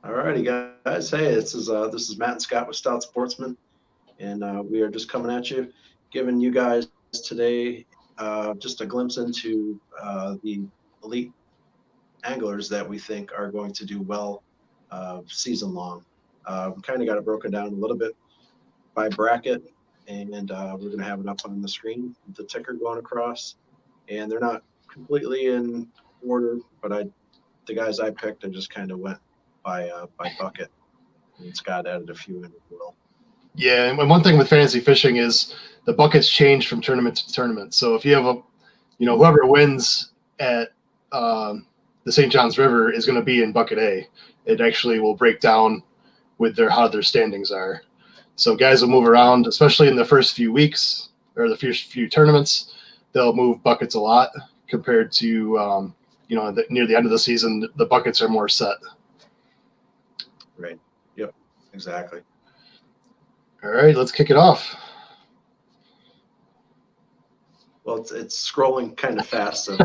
All righty, guys. Hey, this is Matt and Scott with Stout Sportsmen, and we are just coming at you, giving you guys today just a glimpse into the elite anglers that we think are going to do well season long. We kind of got it broken down a little bit by bracket, and we're going to have it up on the screen, the ticker going across, and they're not completely in order, but the guys I picked, I just kind of went by bucket. And Scott added a few in as well. Yeah, and one thing with fantasy fishing is the buckets change from tournament to tournament. So if you have whoever wins at the St. John's River is going to be in bucket A. It actually will break down with how their standings are. So guys will move around, especially in the first few weeks or the first few tournaments. They'll move buckets a lot compared to near the end of the season. The buckets are more set. Right. Yep. Exactly. All right, let's kick it off. Well, it's scrolling kind of fast, so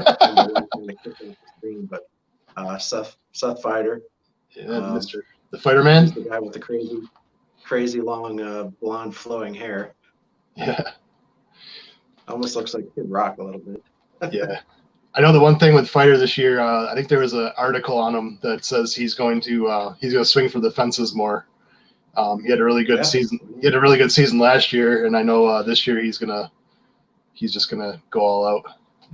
but Seth Fighter, yeah, the Fighter Man, the guy with the crazy long blonde flowing hair. Yeah, almost looks like Kid Rock a little bit. Yeah. I know the one thing with Fighter this year, I think there was an article on him that says he's going to swing for the fences more. He had a really good season. He had a really good season last year, and I know this year he's just gonna go all out,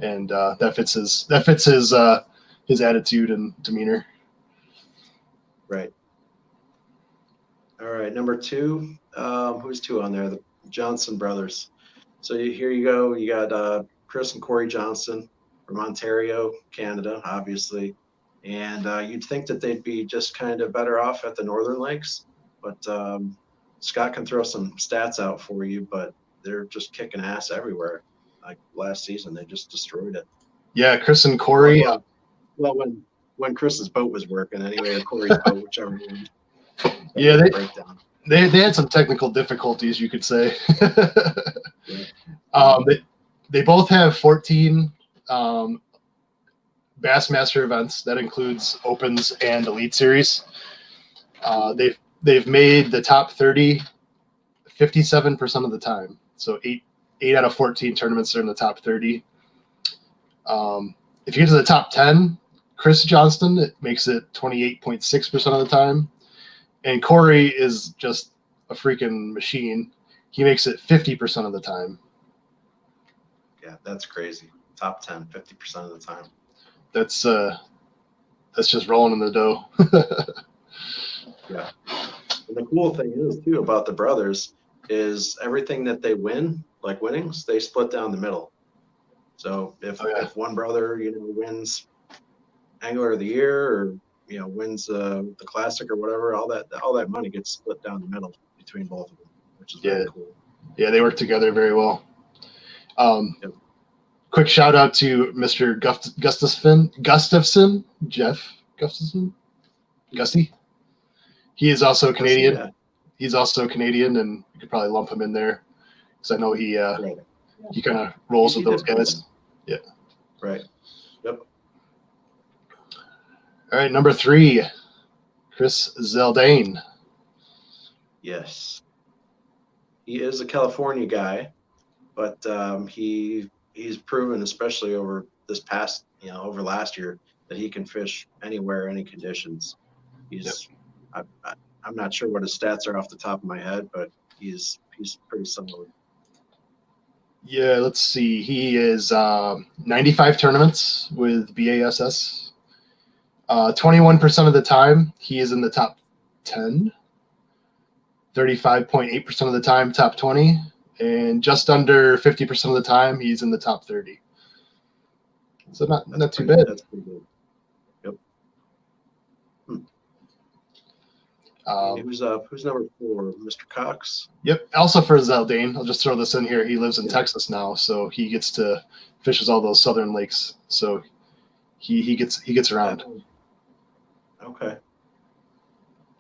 and that fits his attitude and demeanor. Right. All right, number 2. Who's 2 on there? The Johnson brothers. So here you go. You got Chris and Cory Johnson from Ontario, Canada, obviously. And you'd think that they'd be just kind of better off at the Northern Lakes, but Scott can throw some stats out for you, but they're just kicking ass everywhere. Like last season, they just destroyed it. Yeah, Chris and Cory. Well, when Chris's boat was working, anyway, or Cory's boat, whichever one. Yeah, they had some technical difficulties, you could say. Yeah. They both have 14 Bassmaster events. That includes Opens and Elite Series. They've made the top 30 57% of the time. So 8 out of 14 tournaments are in the top 30. If you get to the top 10, Chris Johnston, it makes it 28.6% of the time. And Cory is just a freaking machine. He makes it 50% of the time. Yeah, that's crazy. Top 10, 50% of the time. That's just rolling in the dough. Yeah. And the cool thing is too about the brothers is everything that they win, like winnings, they split down the middle. So if one brother, wins Angler of the Year or wins the Classic or whatever, all that money gets split down the middle between both of them, which is very cool. Yeah, they work together very well. Quick shout out to Mr. Gustafson, Jeff Gustafson, Gusty. He is also Canadian. Yeah. He's also Canadian, and you could probably lump him in there because I know he kind of rolls with those guys. Yeah. Right. Yep. All right, number 3, Chris Dane. Yes. He is a California guy, but he's proven, especially over this past, over last year, that he can fish anywhere, any conditions. I'm not sure what his stats are off the top of my head, but he's pretty solid. Yeah, let's see. He is 95 tournaments with B.A.S.S. 21% of the time, he is in the top 10. 35.8% of the time, top 20. And just under 50% of the time, he's in the top 30. So not too bad. That's pretty good. Yep. Who's number 4? Mr. Cox? Yep. Also for Zell Dane, I'll just throw this in here. He lives in Texas now, so he gets to fishes all those southern lakes. So he gets around. Okay.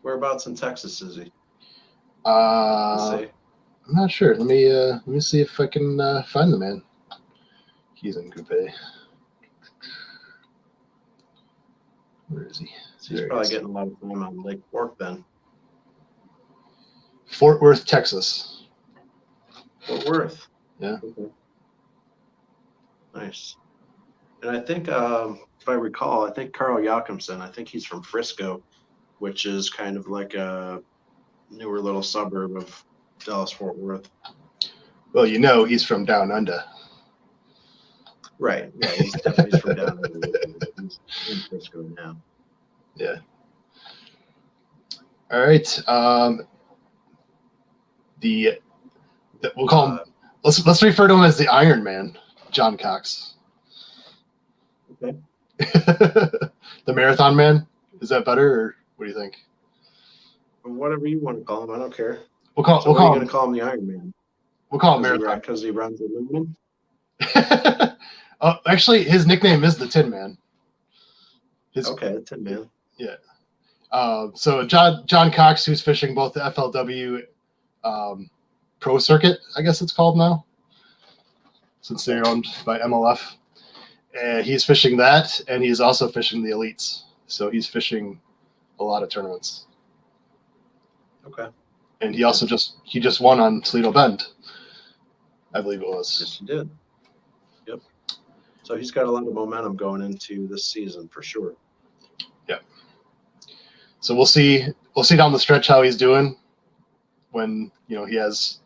Whereabouts in Texas is he? I'm not sure. Let me see if I can find the man. He's in Group A. Where is he? So he's probably getting a lot of time on Lake Fork then. Fort Worth, Texas. Fort Worth. Yeah. Okay. Nice. And I think, if I recall, I think Carl Jakobsen, I think he's from Frisco, which is kind of like a newer little suburb of Dallas-Fort Worth. Well, you know he's from down under. Right. Yeah, he's definitely from down there. He's in Frisco now. Yeah. All right. We'll call him. Let's refer to him as the Iron Man, John Cox. Okay. The Marathon Man. Is that better, or what do you think? Whatever you want to call him, I don't care. We'll call going to call him the Iron Man. We'll call him Marathon because he runs aluminum. Oh, actually, his nickname is the Tin Man. The Tin Man. Yeah. So John Cox, who's fishing both the FLW Pro Circuit, I guess it's called now, since they're owned by MLF. He's fishing that, and he's also fishing the Elites. So he's fishing a lot of tournaments. Okay. And he also just won on Toledo Bend, I believe it was. Yes, he did. Yep. So he's got a lot of momentum going into this season for sure. Yeah. So we'll see down the stretch how he's doing when he has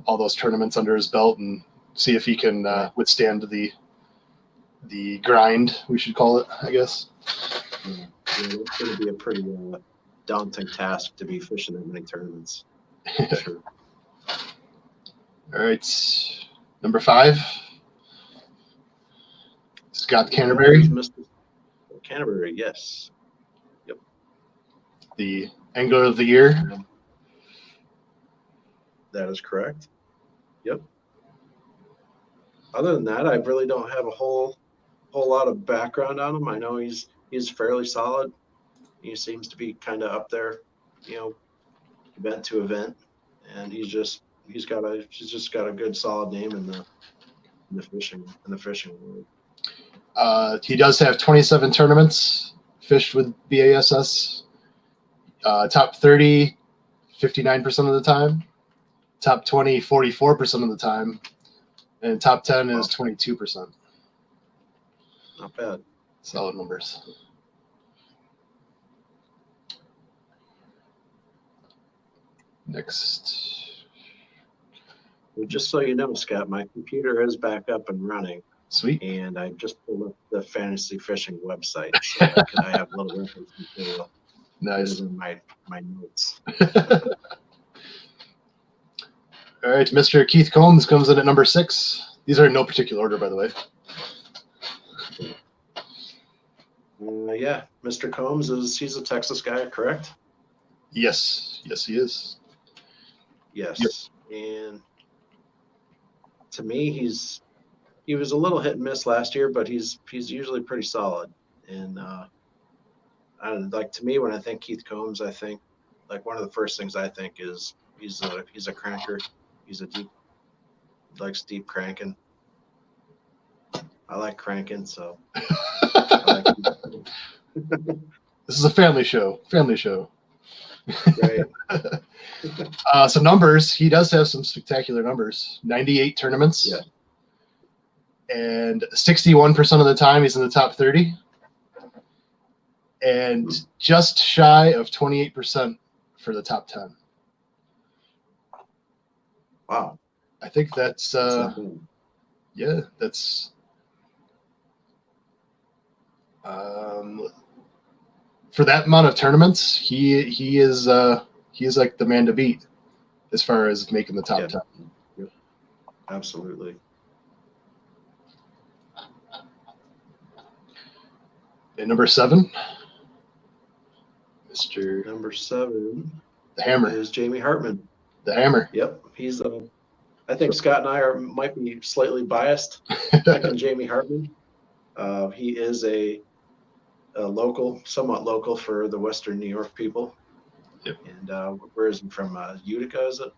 all those tournaments under his belt, and see if he can withstand the grind, we should call it, I guess. Yeah, it's going to be a pretty daunting task to be fishing that many tournaments. For sure. All right, number 5, Scott Canterbury. Mr. Canterbury, yes. Yep. The Angler of the Year. That is correct. Yep. Other than that, I really don't have a whole lot of background on him. I know he's fairly solid. He seems to be kind of up there, event to event, and he's just got a good solid name in the fishing world. He does have 27 tournaments fished with B.A.S.S. Top 30, 59% of the time. Top 20, 44% of the time. And top 10 is 22%. Not bad. Solid numbers. Next. Well, just so you know, Scott, my computer is back up and running. Sweet. And I just pulled up the fantasy fishing website. So I have a little reference material. Nice. In my notes. All right, Mr. Keith Combs comes in at number 6. These are in no particular order, by the way. Yeah, Mr. Combs he's a Texas guy, correct? Yes, he is. Yes, yep. And to me, he was a little hit and miss last year, but he's usually pretty solid. And to me, when I think Keith Combs, I think one of the first things I think is he's a cranker. Likes deep cranking. I like cranking, so. This is a family show. Right. So numbers, he does have some spectacular numbers. 98 tournaments. Yeah. And 61% of the time he's in the top 30. And just shy of 28% for the top 10. Wow. I think that's that's for that amount of tournaments, he is like the man to beat as far as making the top 10. Yep. Absolutely. And number 7, Number 7, the Hammer, is Jamie Hartman. The Hammer. Yep, he's I think Scott and I might be slightly biased picking Jamie Hartman. He is a local, somewhat local for the Western New York people. Yep. And where is he from? Utica, is it?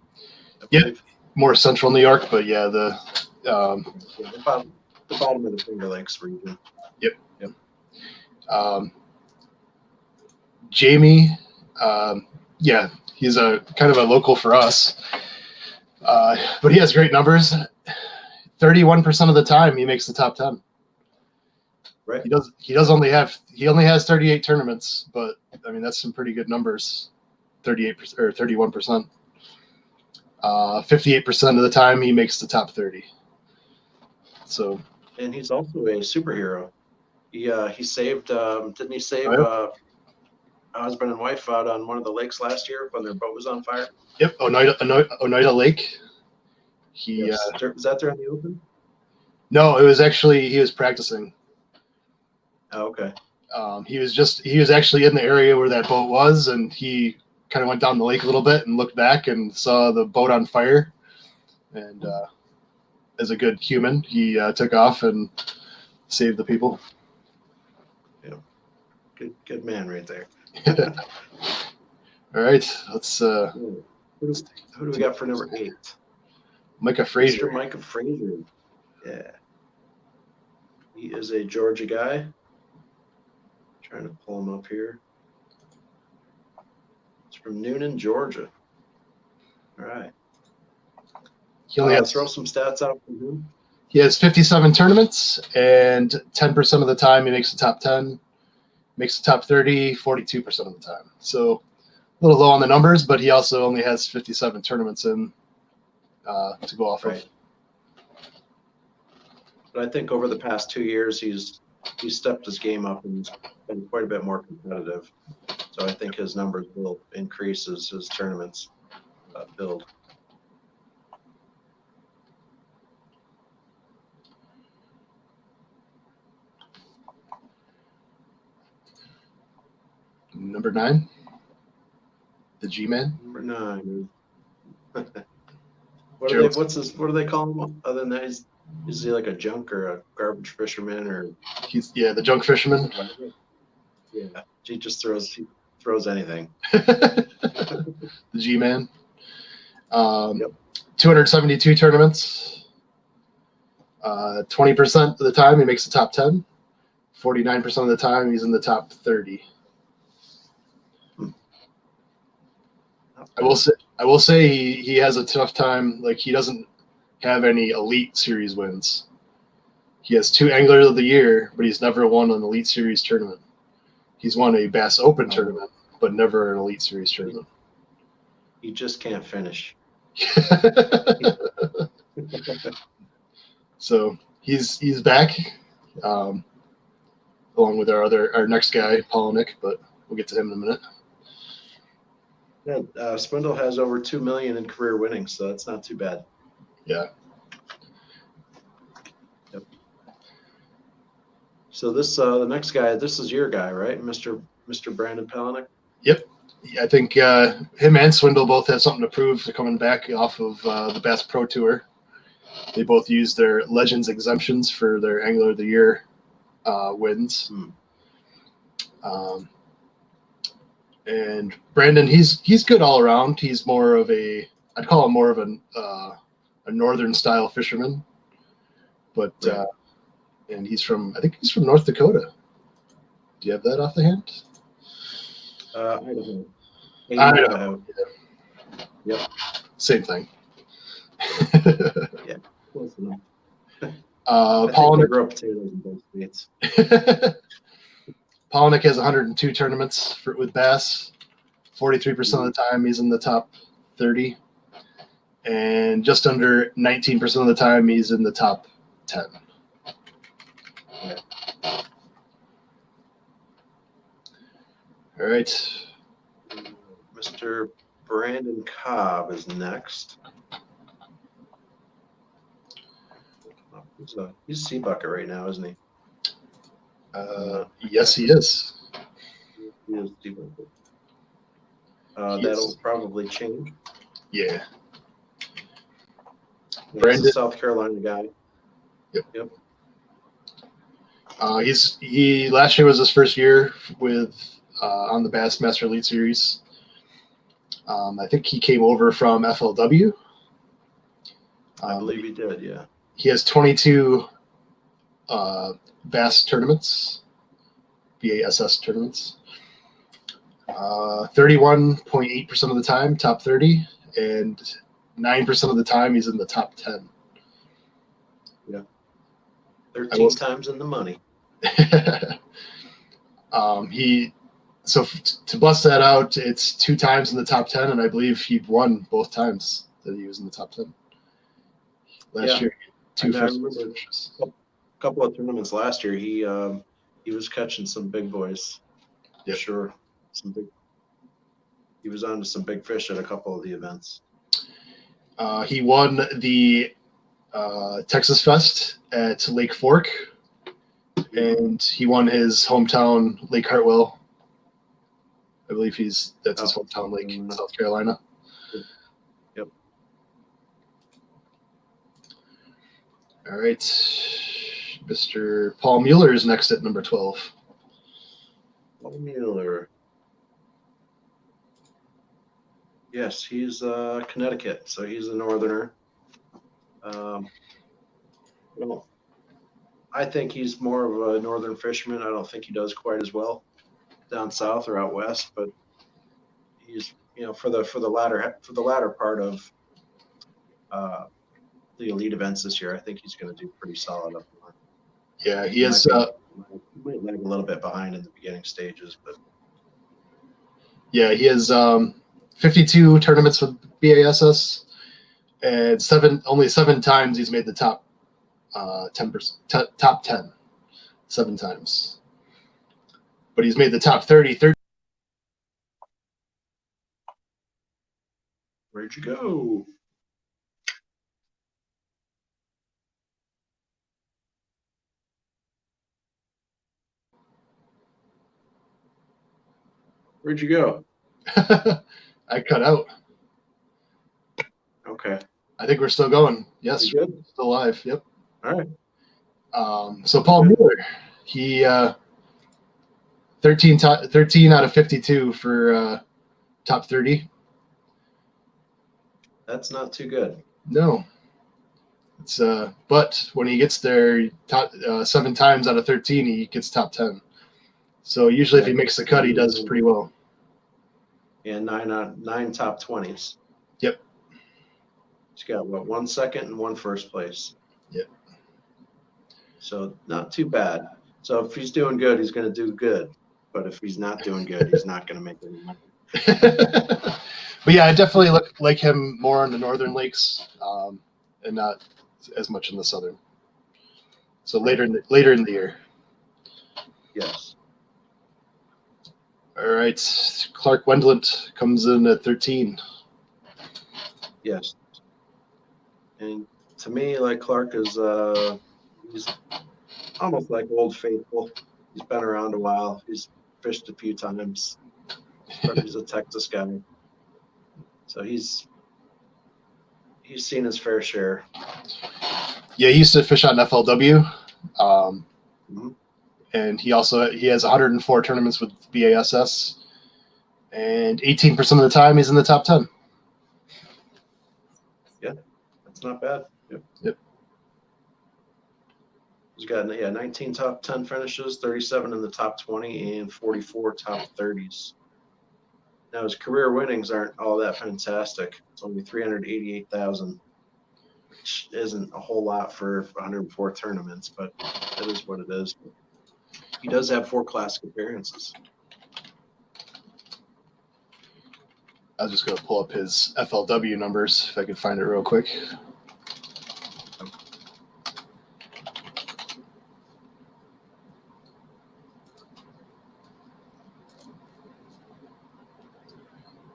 Yeah, more central New York, but yeah, the bottom of the Finger Lakes region. Yep. Jamie, yeah, he's a kind of a local for us, but he has great numbers. 31% of the time, he makes the top 10. Right. He only has 38 tournaments, but I mean that's some pretty good numbers. 38% or 31%. 58% of the time, he makes the top 30. So. And he's also a superhero. He saved. Didn't he save a husband and wife out on one of the lakes last year when their boat was on fire? Yep, Oneida Lake. Was that there in the open? No, it was actually he was practicing. Oh, okay. He was actually in the area where that boat was, and he kind of went down the lake a little bit and looked back and saw the boat on fire. And as a good human, he took off and saved the people. Yeah, good man right there. All right, let's. Who do we got for number 8? Micah Frazier. Mr. Micah Frazier. Yeah. He is a Georgia guy. Trying to pull him up here. It's from Noonan, Georgia. All right. He only has, throw some stats out from him. He has 57 tournaments, and 10% of the time he makes the top 10. Makes the top 30, 42% of the time. So a little low on the numbers, but he also only has 57 tournaments in to go off of. But I think over the past 2 years, he's stepped his game up and been quite a bit more competitive. So I think his numbers will increase as his tournaments build. Number 9, the G-Man. Number 9. What do they call him? Other than that, is he like a junk or a garbage fisherman or? He's the junk fisherman. Yeah, he just throws anything. The G-Man. 272 tournaments. 20% of the time he makes the top 10. 49% of the time he's in the top 30. I will say he has a tough time. Like, he doesn't have any Elite Series wins. He has 2 Anglers of the Year, but he's never won an Elite Series tournament. He's won a Bass Open tournament, but never an Elite Series tournament. He just can't finish. So he's back, along with our next guy, Polinick, but we'll get to him in a minute. Yeah, Swindle has over 2 million in career winnings, so that's not too bad. Yeah. Yep. So this the next guy, this is your guy, right, Mr. Brandon Polinick? Yep. I think him and Swindle both have something to prove to coming back off of the Bass Pro Tour. They both use their Legends exemptions for their Angler of the Year wins. And Brandon, he's good all around. He's more of I'd call him more of a northern style fisherman, but right. And I think he's from North Dakota. Do you have that off the hand? Idaho. Idaho. Yeah. Yep. Same thing. Yeah, close enough. Polinick grow potatoes in both states. Polinick has 102 tournaments with Bass. 43% of the time he's in the top 30, and just under 19% of the time he's in the top 10. Yeah. All right. Mr. Brandon Cobb is next. He's a sea bucket right now, isn't he? Yes, he is. He is sea bucket. That'll probably change. Yeah. Brandon, he's a South Carolina guy. Yep. He last year was his first year with on the Bassmaster Elite Series. I think he came over from FLW. I believe he did. Yeah. He has 22 Bass tournaments, B.A.S.S tournaments. 31.8% of the time, top 30, and 9% of the time he's in the top 10. Yeah. 13 times in the money. To bust that out, it's 2 times in the top 10, and I believe he won both times that he was in the top 10. Last year, I remember a couple of tournaments last year. He was catching some big boys. Yep. Sure. He was on to some big fish at a couple of the events. He won the Texas Fest at Lake Fork, and he won his hometown Lake Hartwell. I believe that's his hometown lake in South Carolina. Yep. All right. Mr. Paul Mueller is next at number 12. Paul Mueller. Yes, he's Connecticut, so he's a northerner. Well, I think he's more of a northern fisherman. I don't think he does quite as well down south or out west, but he's for the latter part of the elite events this year, I think he's going to do pretty solid up north. Yeah, he is. Might lag a little bit behind in the beginning stages, but yeah, he has 52 tournaments with B.A.S.S. and only 7 times he's made the top 10%, top 10, 7 times. But he's made the top 30. Where'd you go? Where'd you go? I cut out. Okay. I think we're still going. Yes, we're good? Still live. Yep. All right. So Paul Mueller, he 13 out of 52 for top 30. That's not too good. No. It's but when he gets there, 7 times out of 13, he gets top 10. So usually, if he makes the cut, he does pretty well. And 9 top 20s. Yep. He's got 1 second and 1 first place. Yep. So not too bad. So if he's doing good, he's going to do good. But if he's not doing good, he's not going to make any money. But yeah, I definitely like him more on the northern lakes, and not as much in the southern. So later in the year. Yes. All right, Clarke Wendland comes in at 13. Yes. And to me, like Clarke is, he's almost like Old Faithful. He's been around a while. He's fished a few times. But he's a Texas guy. So he's seen his fair share. Yeah, he used to fish on FLW. And he has 104 tournaments with B.A.S.S. and 18% of the time he's in the top 10. Yeah, that's not bad. Yep. He's got 19 top 10 finishes, 37 in the top 20, and 44 top 30s. Now his career winnings aren't all that fantastic. It's only 388,000, which isn't a whole lot for 104 tournaments, but it is what it is. He does have 4 classic appearances. I was just going to pull up his FLW numbers if I could find it real quick.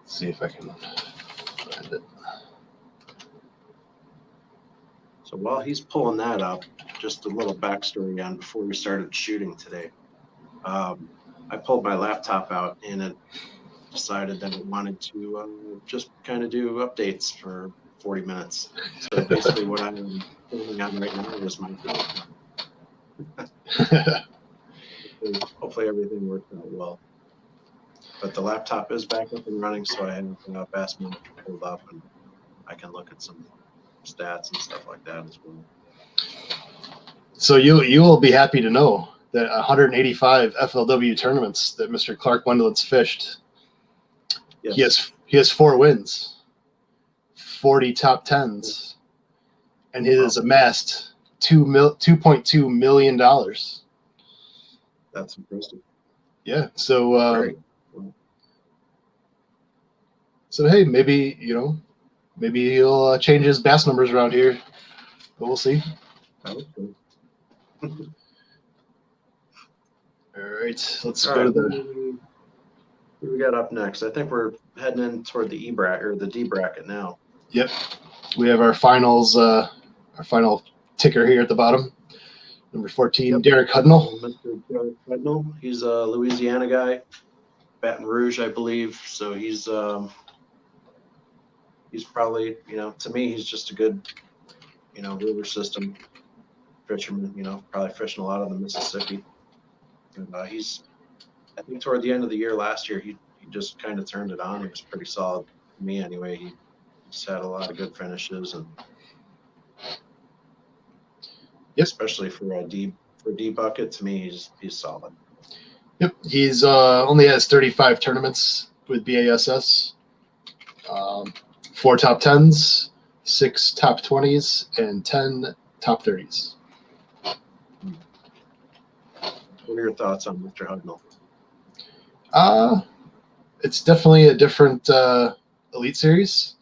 See if I can find it. So while he's pulling that up, just a little backstory on before we started shooting today. I pulled my laptop out and it decided that it wanted to just kind of do updates for 40 minutes. So basically what I'm filming on right now is my hopefully everything worked out well. But the laptop is back up and running, so I have Bassmaster pulled up and I can look at some stats and stuff like that as well. So you will be happy to know that 185 FLW tournaments that Mr. Clarke Wendland's fished, Yes. He has 4 wins, 40 top tens, and he has amassed $2.2 million. That's impressive. Yeah. So so hey, maybe he'll change his Bass numbers around here, but we'll see. I hope so. All right, let's go to the. Who we got up next? I think we're heading in toward the E bracket or the D bracket now. Yep, we have our finals. Our final ticker here at the bottom. Number 14, yep. Derrick Hudnall. Mr. Derrick Hudnall. He's a Louisiana guy, Baton Rouge, I believe. So he's probably, to me, he's just a good, river system fisherman. Probably fishing a lot on the Mississippi. And I think toward the end of the year last year, he just kind of turned it on. He was pretty solid to me anyway. He just had a lot of good finishes, and especially for a D bucket, to me, he's solid. Yep, he's only has 35 tournaments with B.A.S.S. 4 top 10s, 6 top 20s, and 10 top 30s. What are your thoughts on Mr. Hudnall? It's definitely a different Elite Series,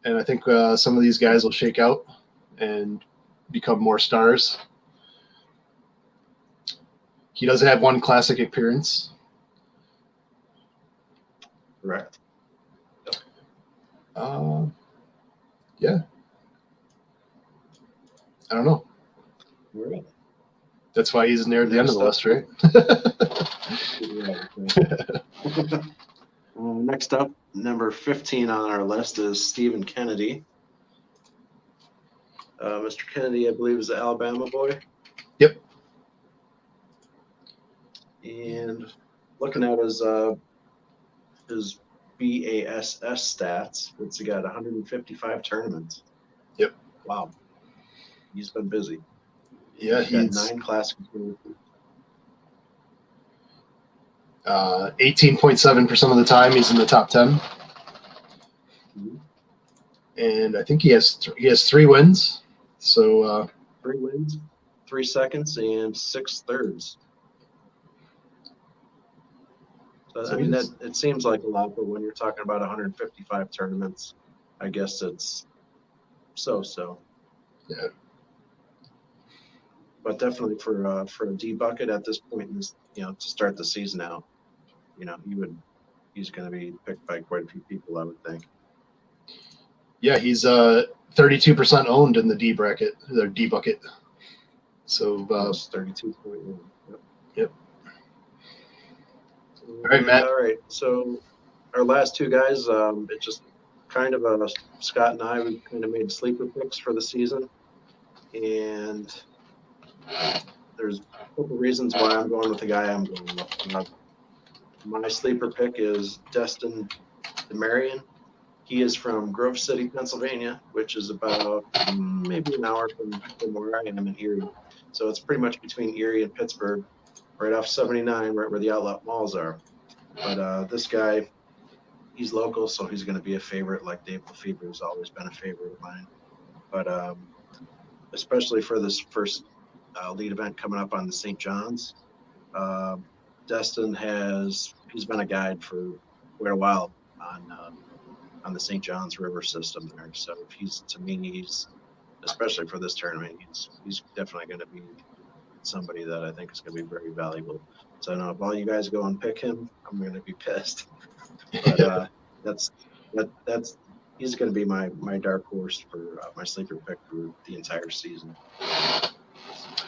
and I think some of these guys will shake out and become more stars. He does have 1 classic appearance. Correct. Yeah. I don't know. Right. That's why he's near the end of the list, right? Next up, number 15 on our list is Stephen Kennedy. Mr. Kennedy, I believe, is an Alabama boy. Yep. And looking at his B.A.S.S stats, it's got 155 tournaments. Yep. Wow. He's been busy. Yeah, he's got 9 classic appearances. 18.7% of the time he's in the top 10. Mm-hmm. And I think he has 3 wins. So 3 wins, 3 seconds, and 6 thirds. So I mean, that it seems like a lot, but when you're talking about 155 tournaments, I guess it's so. Yeah. But definitely for a D bucket at this point in this, to start the season out, he's going to be picked by quite a few people, I would think. Yeah, he's 32% owned in the D bracket, or D bucket. So 32.1. Yep. All right, Matt. All right. So our last 2 guys, it just kind of Scott and I, we kind of made sleeper picks for the season, and there's a couple reasons why I'm going with the guy I'm going with. My sleeper pick is Destin DeMarion. He is from Grove City, Pennsylvania, which is about maybe an hour from where I am in Erie. So it's pretty much between Erie and Pittsburgh, right off 79, right where the outlet malls are. But this guy, he's local, so he's going to be a favorite, like Dave Lefebvre has always been a favorite of mine. But especially for this first lead event coming up on the St. John's, Destin he's been a guide for quite a while on the St. John's River system there. So he's especially for this tournament, he's definitely going to be somebody that I think is going to be very valuable. So I know if all you guys go and pick him, I'm going to be pissed. But he's going to be my dark horse for my sleeper pick for the entire season.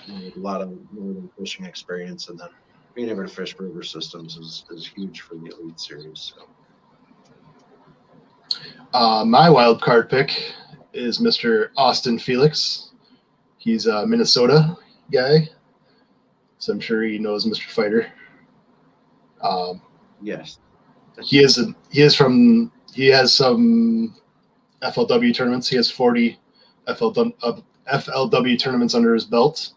A lot of northern fishing experience, and then being able to fish river systems is huge for the Elite Series. So. My wild card pick is Mr. Austin Felix. He's a Minnesota guy, so I'm sure he knows Mr. Fighter. Yes. He has some FLW tournaments. He has 40 FLW tournaments under his belt.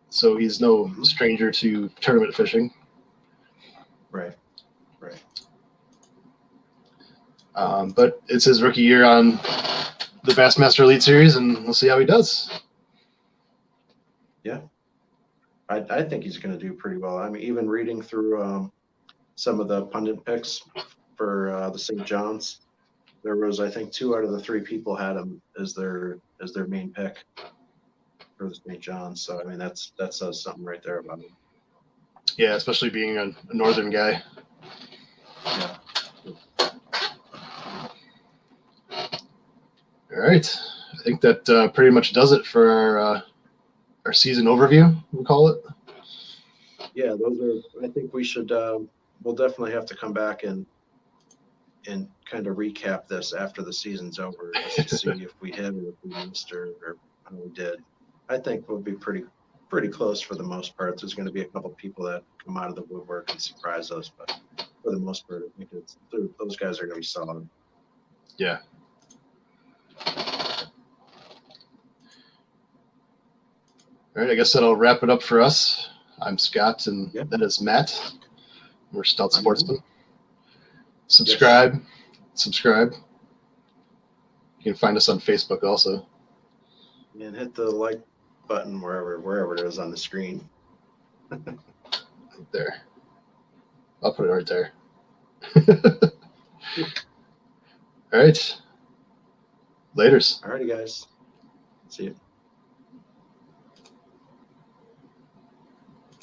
So he's no stranger to tournament fishing. Right. But it's his rookie year on the Bassmaster Elite Series, and we'll see how he does. Yeah, I think he's going to do pretty well. I mean, even reading through some of the pundit picks for the St. John's, there was, I think, 2 out of the 3 people had him as their main pick for the St. John's. So I mean, that says something right there about him. Yeah, especially being a northern guy. Yeah. All right, I think that pretty much does it for our season overview. We'll call it. Yeah, those are. I think we should. We'll definitely have to come back and kind of recap this after the season's over, just to see if we hit or if we missed or how we did. I think we'll be pretty close for the most part. There's going to be a couple people that come out of the woodwork and surprise us, but for the most part, I think those guys are going to be solid. Yeah. All right, I guess that'll wrap it up for us. I'm Scott, and that is Matt. We're Stout Sportsmen. Subscribe. You can find us on Facebook also. And hit the like button wherever it is on the screen. Right there. I'll put it right there. All right. Laters. All righty, guys. See you.